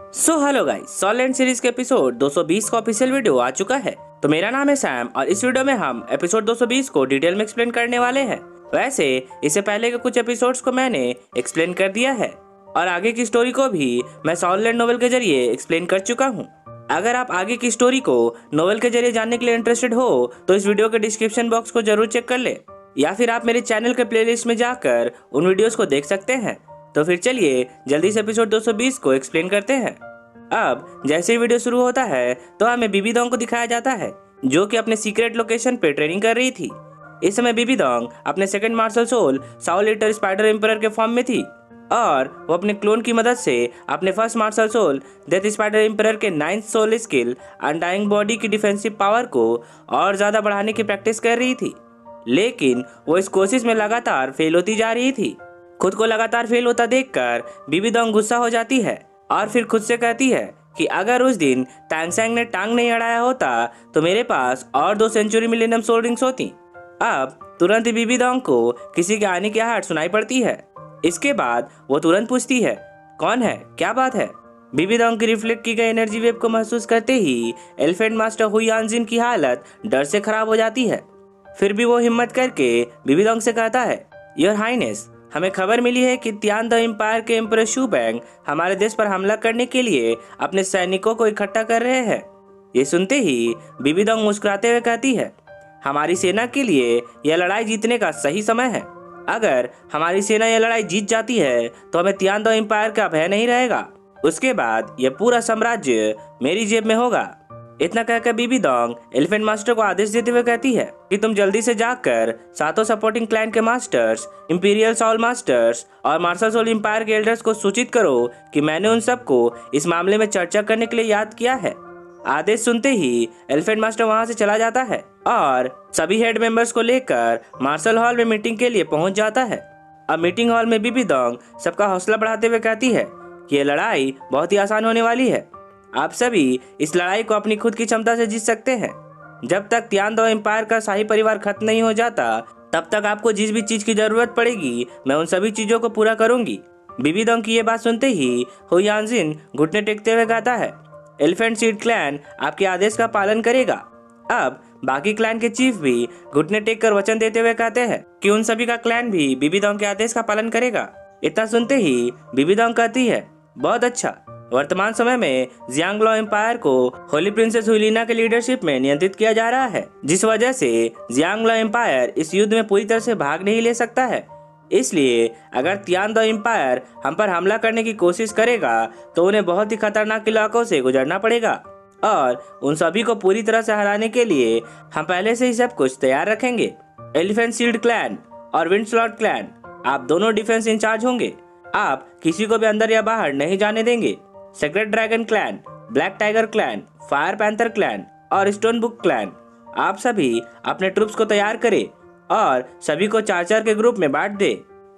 Hello guys, solid series के episode 220 का official video आ चुका है। तो मेरा नाम है सैम और इस वीडियो में हम एपिसोड 220 को डिटेल में एक्सप्लेन करने वाले हैं। वैसे इससे पहले के कुछ एपिसोड्स को मैंने एक्सप्लेन कर दिया है और आगे की स्टोरी को भी मैं सॉलिड नोवेल के जरिए एक्सप्लेन कर चुका हूँ। अगर आप आगे की स्टोरी को नोवेल के जरिए जानने के लिए इंटरेस्टेड हो तो इस वीडियो के डिस्क्रिप्शन बॉक्स को जरूर चेक कर ले, या फिर आप मेरे चैनल के प्लेलिस्ट में जाकर उन वीडियोस को देख सकते हैं। तो फिर चलिए जल्दी से एपिसोड 220 को एक्सप्लेन करते हैं। अब जैसे ही वीडियो शुरू होता है तो हमें बीबी दोंग को दिखाया जाता है, जो कि अपने सीक्रेट लोकेशन पे ट्रेनिंग कर रही थी। इस समय बीबी दोंग अपने सेकंड मार्शल सोल साओ लिटर स्पाइडर एम्परर के फॉर्म में थी और वो अपने क्लोन की मदद से अपने first martial soul death spider emperor के 9th soul skill undying body की डिफेंसिव पावर को और ज्यादा बढ़ाने की प्रैक्टिस कर रही थी। लेकिन वो इस कोशिश में लगातार फेल होती जा रही थी। खुद को लगातार फेल होता देखकर बीबी दोंग गुस्सा हो जाती है और फिर खुद से कहती है कि अगर उस दिन तांगसेंग ने टांग नहीं अड़ाया होता तो मेरे पास और 2 सेंचुरी मिलेनियम सोल रिंग्स होती। अब तुरंत ही बीबी दोंग को किसी के आने की आहट सुनाई पड़ती है। इसके बाद वो तुरंत पूछती है, कौन है, क्या बात है। बीबी दोंग की रिफ्लेक्ट की गई एनर्जी वेव को महसूस करते ही एलिफेंट मास्टर हुयांजिन की हालत डर से खराब हो जाती है। फिर भी वो हिम्मत करके बीबी दोंग से कहता है, योर हाइनेस, हमें खबर मिली है कि तियान द एम्पायर के एम्परर शू बैंग हमारे देश पर हमला करने के लिए अपने सैनिकों को इकट्ठा कर रहे हैं। ये सुनते ही बीबी दोंग मुस्कुराते हुए कहती है, हमारी सेना के लिए यह लड़ाई जीतने का सही समय है। अगर हमारी सेना यह लड़ाई जीत जाती है तो हमें तियान द एम्पायर का भय नहीं रहेगा। उसके बाद यह पूरा साम्राज्य मेरी जेब में होगा। इतना कहकर बीबी दोंग एलिफेंट मास्टर को आदेश देते हुए कहती है कि तुम जल्दी से जाकर सातों सपोर्टिंग क्लैन के मास्टर्स, इंपीरियल सोल मास्टर्स और मार्शल सोल एम्पायर के एल्डर्स को सूचित करो कि मैंने उन सबको इस मामले में चर्चा करने के लिए याद किया है। आदेश सुनते ही एलिफेंट मास्टर वहां से चला जाता है और सभी हेड मेंबर्स को लेकर मार्शल हॉल में मीटिंग के लिए पहुंच जाता है। अब मीटिंग हॉल में बीबी दोंग सबका हौसला बढ़ाते हुए कहती है कि यह लड़ाई बहुत ही आसान होने वाली है। आप सभी इस लड़ाई को अपनी खुद की क्षमता से जीत सकते हैं। जब तक तियान द एम्पायर का शाही परिवार खत्म नहीं हो जाता तब तक आपको जिस भी चीज की जरूरत पड़ेगी मैं उन सभी चीजों को पूरा करूंगी। बीबी दोंग की ये बात सुनते ही हुयांजिन घुटने टेकते हुए कहता है, एलिफेंट सीड क्लैन आपके आदेश का पालन करेगा। अब बाकी क्लैन के चीफ भी घुटने टेक कर वचन देते हुए कहते हैं कि उन सभी का क्लैन भी बीबी दोंग के आदेश का पालन करेगा। इतना सुनते ही बीबी दोंग कहती है, बहुत अच्छा। वर्तमान समय में जियांगलो एम्पायर को होली प्रिंसेस हुइलिना के लीडरशिप में नियंत्रित किया जा रहा है, जिस वजह से जियांगलो एम्पायर इस युद्ध में पूरी तरह से भाग नहीं ले सकता है। इसलिए अगर तियान द एम्पायर हम पर हमला करने की कोशिश करेगा तो उन्हें बहुत ही खतरनाक इलाकों से गुजरना पड़ेगा और उन सभी को पूरी तरह से हराने के लिए हम पहले से ही सब कुछ तैयार रखेंगे। एलिफेंट सील्ड क्लैन और विंड स्लॉट क्लैन, आप दोनों डिफेंस इंचार्ज होंगे। आप किसी को भी अंदर या बाहर नहीं जाने देंगे। Secret dragon clan, black tiger clan, fire panther clan और स्टोन बुक क्लैन, आप सभी अपने ट्रूप्स को तैयार करें और सभी को 4-4 के ग्रुप में बांट दे।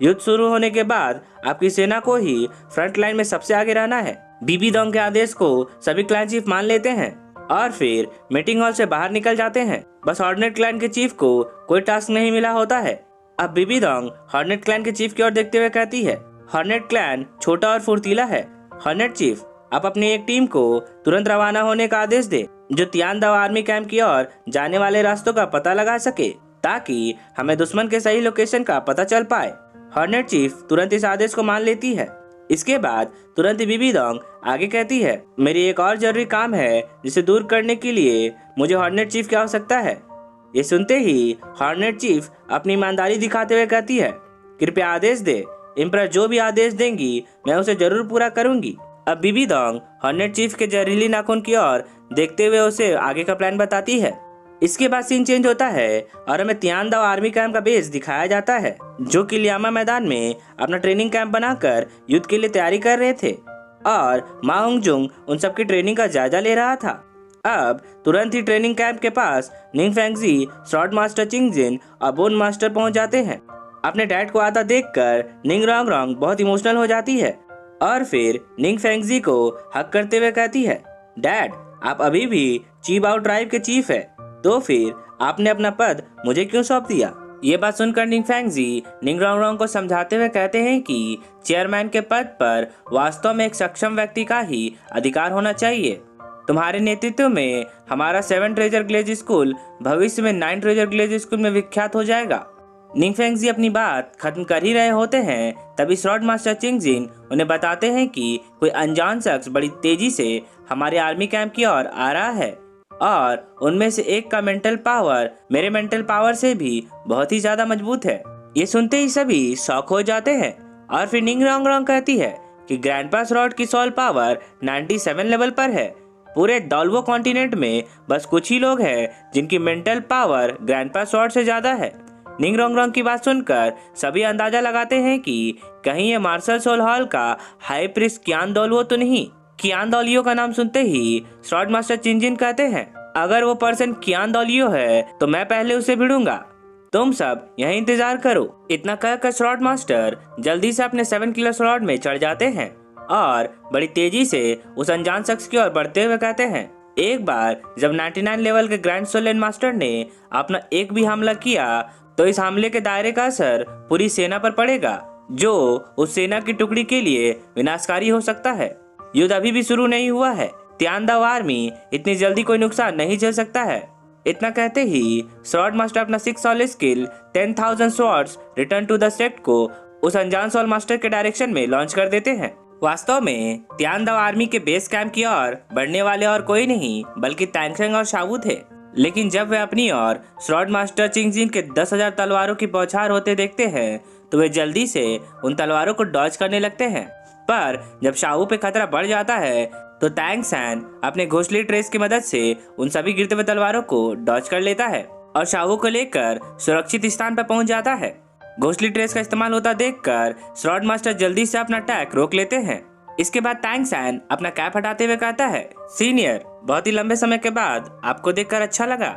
युद्ध शुरू होने के बाद आपकी सेना को ही फ्रंट लाइन में सबसे आगे रहना है। बीबी दोंग के आदेश को सभी क्लैन चीफ मान लेते हैं और फिर मीटिंग हॉल से बाहर निकल जाते हैं। बस हॉर्नेट क्लैन के चीफ को कोई टास्क नहीं मिला होता है। अब बीबी दोंग हॉर्नेट क्लैन के चीफ की ओर देखते हुए कहती है, हॉर्नेट क्लैन छोटा और फुर्तीला है। हॉर्नेट चीफ, आप अपनी एक टीम को तुरंत रवाना होने का आदेश दे जो तियान द आर्मी कैंप की ओर जाने वाले रास्तों का पता लगा सके ताकि हमें दुश्मन के सही लोकेशन का पता चल पाए। हॉर्नेट चीफ तुरंत इस आदेश को मान लेती है। इसके बाद तुरंत ही बीबी दोंग आगे कहती है, मेरी एक और जरूरी काम है जिसे दूर करने के लिए मुझे हॉर्नेट चीफ की आवश्यकता है। ये सुनते ही हॉर्नेट चीफ अपनी ईमानदारी दिखाते हुए कहती है, कृपया आदेश दे, एम्परर जो भी आदेश देंगी मैं उसे जरूर पूरा करूंगी। अब बीबी दोंग हॉर्नेट चीफ के जहरीली नाखून की ओर देखते हुए उसे आगे का प्लान बताती है। इसके बाद सीन चेंज होता है और हमें तियान द आर्मी कैंप का बेस दिखाया जाता है, जो कि लियामा मैदान में अपना ट्रेनिंग कैंप बनाकर युद्ध के लिए तैयारी कर रहे थे और मा होंगजुंग उन सबकी ट्रेनिंग का जायजा ले रहा था। अब तुरंत ही ट्रेनिंग कैंप के पास निंग फेंगजी, स्वॉर्ड मास्टर चिंगजिन और बोन मास्टर पहुंच जाते हैं। अपने डैड को आता देखकर निंग रोंग रोंग बहुत इमोशनल हो जाती है और फिर निंग फेंगजी को हक करते हुए कहती है, डैड, आप अभी भी चीबाओ ट्राइब के चीफ है, तो फिर आपने अपना पद मुझे क्यों सौंप दिया। ये बात सुनकर निंग फेंगजी निंग रोंगरोंग को समझाते हुए कहते हैं कि चेयरमैन के पद पर वास्तव में एक सक्षम व्यक्ति का ही अधिकार होना चाहिए। तुम्हारे नेतृत्व में हमारा 7 ट्रेजर ग्लेज स्कूल भविष्य में 9 ट्रेजर ग्लेज स्कूल में विख्यात हो जाएगा। निंग फेंगजी अपनी बात खत्म कर ही रहे होते हैं, तभी स्वॉर्ड मास्टर चिंगजिन उन्हें बताते हैं कि कोई अनजान शख्स बड़ी तेजी से हमारे आर्मी कैंप की ओर आ रहा है और उनमें से एक का मेंटल पावर मेरे मेंटल पावर से भी बहुत ही ज्यादा मजबूत है। ये सुनते ही सभी शॉक हो जाते हैं और फिर निंग रोंगरोंग कहती है कि ग्रैंडपा शॉर्ड की सोल पावर 97 लेवल पर है। पूरे डॉल्वो कॉन्टिनेंट में बस कुछ ही लोग हैं जिनकी मेंटल पावर ग्रैंडपा शॉर्ड से ज्यादा है। निंग रोंगरोंग की बात सुनकर सभी अंदाजा लगाते हैं कि कहीं ये मार्शल सोल हॉल का हाई प्रिस्ट कियान डोलवो तो नहीं। कियान डोलियो का नाम सुनते ही स्वॉर्ड मास्टर चिंगजिन कहते हैं, अगर वो पर्सन कियान डोलियो है तो मैं पहले उसे भिड़ूंगा, तुम सब यहीं इंतजार करो। इतना कहकर स्वॉर्ड मास्टर जल्दी से अपने 7 किलर स्वॉर्ड में चढ़ जाते हैं और बड़ी तेजी से उस अनजान शख्स की ओर बढ़ते हुए कहते हैं, एक बार जब 99 लेवल के ग्रैंड सोलेन मास्टर ने अपना एक भी हमला किया तो इस हमले के दायरे का असर पूरी सेना पर पड़ेगा, जो उस सेना की टुकड़ी के लिए विनाशकारी हो सकता है। युद्ध अभी भी शुरू नहीं हुआ है, तियानदाओ आर्मी इतनी जल्दी कोई नुकसान नहीं झेल सकता है। इतना कहते ही स्वॉर्ड मास्टर अपना 6 soul skill 10,000 swords return to the sect को उस अनजान सॉल मास्टर के डायरेक्शन में लॉन्च कर देते हैं। वास्तव में तियानदाओ आर्मी के बेस कैंप की ओर बढ़ने वाले और कोई नहीं बल्कि तांगसेंग और शावू थे, लेकिन जब वे अपनी ओर स्वॉर्ड मास्टर चिंगजिन के 10,000 तलवारों की बौछार होते देखते हैं तो वे जल्दी से उन तलवारों को डॉज करने लगते हैं। पर जब शावू पे खतरा बढ़ जाता है तो तांगसेंग अपने घोंसले ट्रेस की मदद से उन सभी गिरते हुए तलवारों को डॉज कर लेता है और शावू को लेकर सुरक्षित स्थान पर पहुंच जाता है। घोंसले ट्रेस का इस्तेमाल होता देखकर स्वॉर्ड मास्टर जल्दी से अपना अटैक रोक लेते हैं। इसके बाद तांगसेंग अपना कैप हटाते हुए कहता है, सीनियर, बहुत ही लंबे समय के बाद आपको देखकर अच्छा लगा।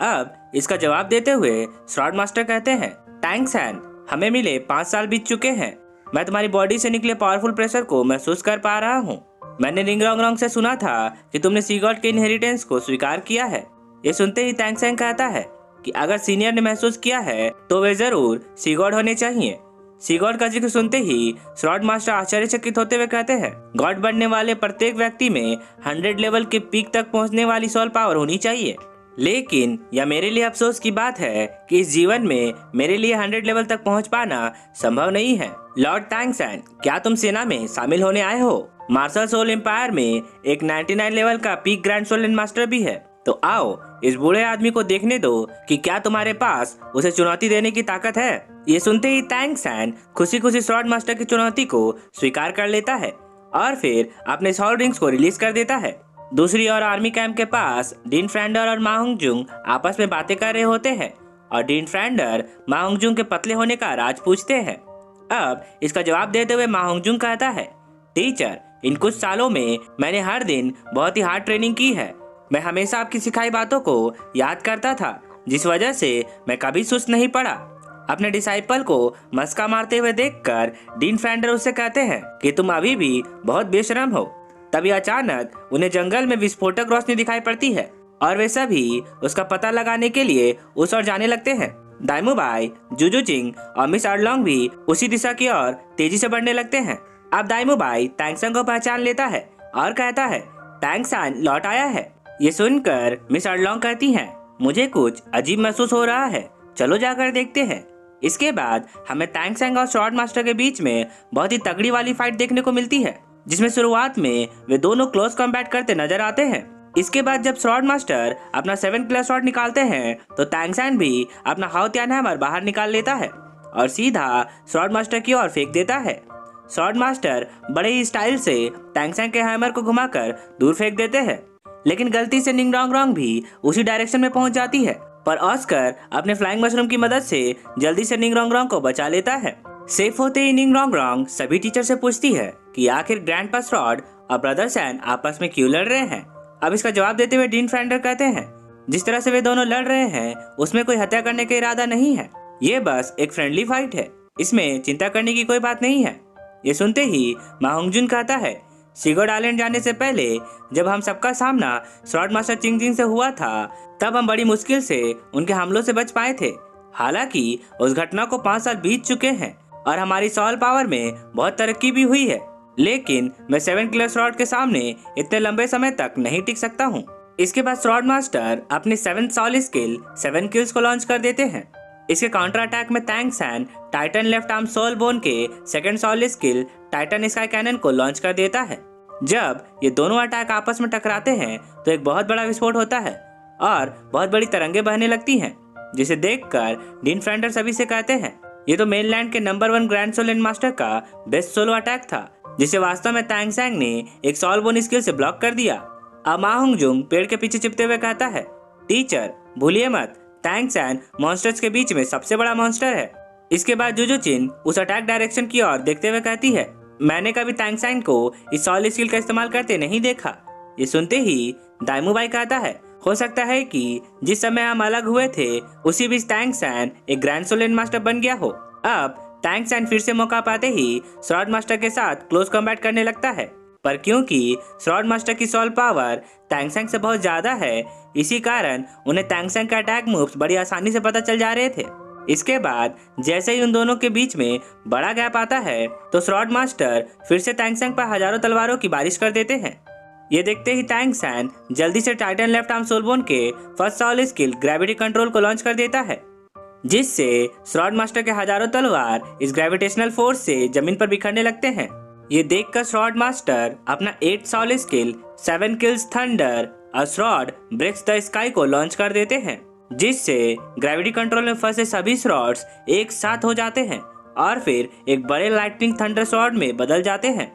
अब इसका जवाब देते हुए स्वॉर्ड मास्टर कहते हैं, तांगसेंग, हमें मिले 5 साल बीत चुके हैं। मैं तुम्हारी बॉडी से निकले पावरफुल प्रेशर को महसूस कर पा रहा हूँ। मैंने निंग रोंगरोंग से सुना था कि तुमने सी गॉड के इनहेरिटेंस को स्वीकार किया है। ये सुनते ही तांगसेंग कहता है कि अगर सीनियर ने महसूस किया है तो वे जरूर सी गॉड होने चाहिए। सी गॉड का जिक्र सुनते ही स्वॉर्ड मास्टर आश्चर्यचकित होते हुए कहते हैं, गॉड बनने वाले प्रत्येक व्यक्ति में 100 लेवल के पीक तक पहुंचने वाली सोल पावर होनी चाहिए। लेकिन यह मेरे लिए अफसोस की बात है कि इस जीवन में मेरे लिए 100 लेवल तक पहुंच पाना संभव नहीं है। लॉर्ड तांगसेंग, क्या तुम सेना में शामिल होने आए हो? मार्शल सोल एम्पायर में एक 99 लेवल का पीक ग्रैंड सोलेन मास्टर भी है, तो आओ इस बूढ़े आदमी को देखने दो कि क्या तुम्हारे पास उसे चुनौती देने की ताकत है। ये सुनते ही तांगसेंग खुशी खुशी स्वॉर्ड मास्टर की चुनौती को स्वीकार कर लेता है और फिर अपने सॉल रिंग्स को रिलीज कर देता है। दूसरी ओर आर्मी कैंप के पास डीन फ्रेंडर और मा होंगजुंग आपस में बातें कर रहे होते हैं और डीन फ्रेंडर मा होंगजुंग के पतले होने का राज पूछते हैं। अब इसका जवाब देते हुए मा होंगजुंग कहता है, टीचर, इन कुछ सालों में मैंने हर दिन बहुत ही हार्ड ट्रेनिंग की है। मैं हमेशा आपकी सिखाई बातों को याद करता था, जिस वजह से मैं कभी सुस्त नहीं पड़ा। अपने डिसाइपल को मस्का मारते हुए देखकर डीन फ्रेंडर उससे कहते हैं कि तुम अभी भी बहुत बेशरम हो। तभी अचानक उन्हें जंगल में विस्फोटक रोशनी दिखाई पड़ती है और वे सभी उसका पता लगाने के लिए उस ओर जाने लगते हैं। दाइमुबाई, जुजुचिंग और मिस अर्लोंग भी उसी दिशा की ओर तेजी से बढ़ने लगते हैं। अब दाइमुबाई तांगसेंग को पहचान लेता है और कहता है, तांगसेंग लौट आया है। ये सुनकर मिस अर्लोंग कहती हैं, मुझे कुछ अजीब महसूस हो रहा है, चलो जाकर देखते हैं। इसके बाद हमें तांगसेंग और स्वॉर्ड मास्टर के बीच में बहुत ही तगड़ी वाली फाइट देखने को मिलती है, जिसमें शुरुआत में वे दोनों क्लोज कॉम्बैट करते नजर आते हैं। इसके बाद जब स्वॉर्ड मास्टर अपना 7 क्लच शॉट निकालते हैं तो तांगसेंग भी अपना हाउ तियान हैमर बाहर निकाल लेता है और सीधा स्वॉर्ड मास्टर की ओर फेंक देता है। स्वॉर्ड मास्टर बड़े ही स्टाइल से तांगसेंग के हैमर को घुमाकर दूर फेंक देते हैं, लेकिन गलती से निंग रोंगरोंग भी उसी डायरेक्शन में पहुंच जाती है। पर ऑस्कर अपने फ्लाइंग मशरूम की मदद से जल्दी से निंग रोंगरोंग को बचा लेता है। सेफ होते ही निंग रोंगरोंग सभी टीचर से पूछती है कि आखिर ग्रैंडपा शॉर्ड और ब्रदर सैन आपस में क्यों लड़ रहे हैं। अब इसका जवाब देते हुए डीन फ्रेंडर कहते हैं, जिस तरह से वे दोनों लड़ रहे हैं उसमें कोई हत्या करने का इरादा नहीं है, ये बस एक फ्रेंडली फाइट है, इसमें चिंता करने की कोई बात नहीं है। ये सुनते ही मा होंगजुन कहता है, सी गॉड आइलैंड जाने से पहले जब हम सबका सामना स्वॉर्ड मास्टर चिंगजिन से हुआ था तब हम बड़ी मुश्किल से उनके हमलों से बच पाए थे, हालांकि उस घटना को 5 साल बीत चुके हैं और हमारी सॉल पावर में बहुत तरक्की भी हुई है, लेकिन मैं 7 किलर श्रॉड के सामने इतने लंबे समय तक नहीं टिक सकता हूँ। इसके बाद श्रॉड मास्टर अपनी 7th सॉल स्किल 7 किल्स को लॉन्च कर देते हैं। इसके काउंटर अटैक में Tang San titan left arm soul bone के 2nd soul skill titan sky cannon को लॉन्च कर देता है। जब ये दोनों अटैक आपस में टकराते हैं तो एक बहुत बड़ा विस्फोट होता है और बहुत बड़ी तरंगे बहने लगती हैं, जिसे देखकर डीन फ्रेंडर सभी से कहते हैं ये तो मेनलैंड के नंबर 1 ग्रैंड सोल मास्टर का बेस्ट सोलो अटैक था, जिसे वास्तव में तैंग सैंग ने एक सॉल बोन स्किल से ब्लॉक कर दिया। अब मा होंगजुंग पेड़ के पीछे चिपते हुए कहता है, टीचर भूलिए मत, तैंग सैन मॉन्स्टर्स के बीच में सबसे बड़ा मॉन्स्टर है। इसके बाद जुजुचिन उस अटैक डायरेक्शन की ओर देखते हुए कहती है, मैंने कभी तैंग सैंग को इस सॉल स्किल का इस्तेमाल करते नहीं देखा। ये सुनते ही दाइमुबाई कहता है, हो सकता है कि जिस समय हम अलग हुए थे उसी बीच तैंग सैन एक ग्रैंड सोल मास्टर बन गया हो। अब तैंग सैन फिर से मौका पाते ही श्रॉड मास्टर के साथ क्लोज कॉम्बैट करने लगता है, पर क्योंकि श्रॉड मास्टर की सॉल पावर तैंग सैंग से बहुत ज्यादा है, इसी कारण उन्हें तैंग सैंग के अटैक मूव्स बड़ी आसानी से पता चल जा रहे थे। इसके बाद जैसे ही उन दोनों के बीच में बड़ा गैप आता है तो श्रॉड मास्टर फिर से तैंग सैंग पर हजारों तलवारों की बारिश कर देते हैं। ये देखते ही तैंग सैन जल्दी से टाइटन लेफ्ट आर्म सोलबोन के 1st soul skill gravity control को लॉन्च कर देता है, जिससे श्रॉड मास्टर के हजारों तलवार इस ग्रेविटेशनल फोर्स से जमीन पर बिखरने लगते हैं। ये देखकर श्रॉड मास्टर अपना 8th sol skill 7 kills thunder और श्रॉड ब्रेक्स द स्काई को लॉन्च कर देते हैं, जिससे ग्रेविटी कंट्रोल में फंसे सभी श्रॉड्स एक साथ हो जाते हैं और फिर एक बड़े लाइटनिंग थंडर श्रॉड में बदल जाते हैं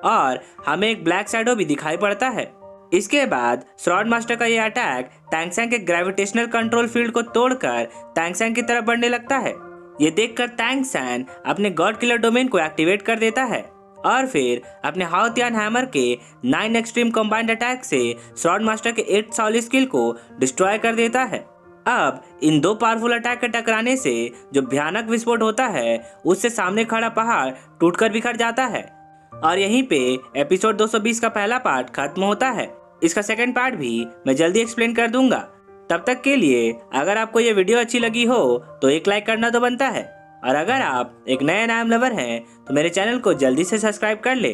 और हमें एक ब्लैक शैडो भी दिखाई पड़ता है। इसके बाद श्रॉड मास्टर का यह अटैक तैंग सैंग के ग्रेविटेशनल कंट्रोल फील्ड को तोड़कर तैंग सैंग की तरफ बढ़ने लगता है। ये देखकर तैंग सैन अपने गॉड किलर डोमेन को एक्टिवेट कर देता है और फिर अपने हाउतियान हैमर के 9 एक्सट्रीम कंबाइंड अटैक से श्रॉड मास्टर के 8th सॉल स्किल को डिस्ट्रॉय कर देता है। अब इन दो पावरफुल अटैक के टकराने से जो भयानक विस्फोट होता है उससे सामने खड़ा पहाड़ टूटकर बिखर जाता है और यहीं पे एपिसोड 220 का पहला पार्ट खत्म होता है। इसका 2nd पार्ट भी मैं जल्दी एक्सप्लेन कर दूंगा। तब तक के लिए अगर आपको ये वीडियो अच्छी लगी हो तो एक लाइक करना तो बनता है, और अगर आप एक नए नाम लवर हैं तो मेरे चैनल को जल्दी से सब्सक्राइब कर ले,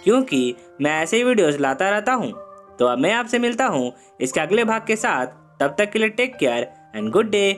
क्योंकि मैं ऐसे ही वीडियोस लाता रहता हूँ। तो अब मैं आपसे मिलता हूँ इसके अगले भाग के साथ। तब तक के लिए take care and good day.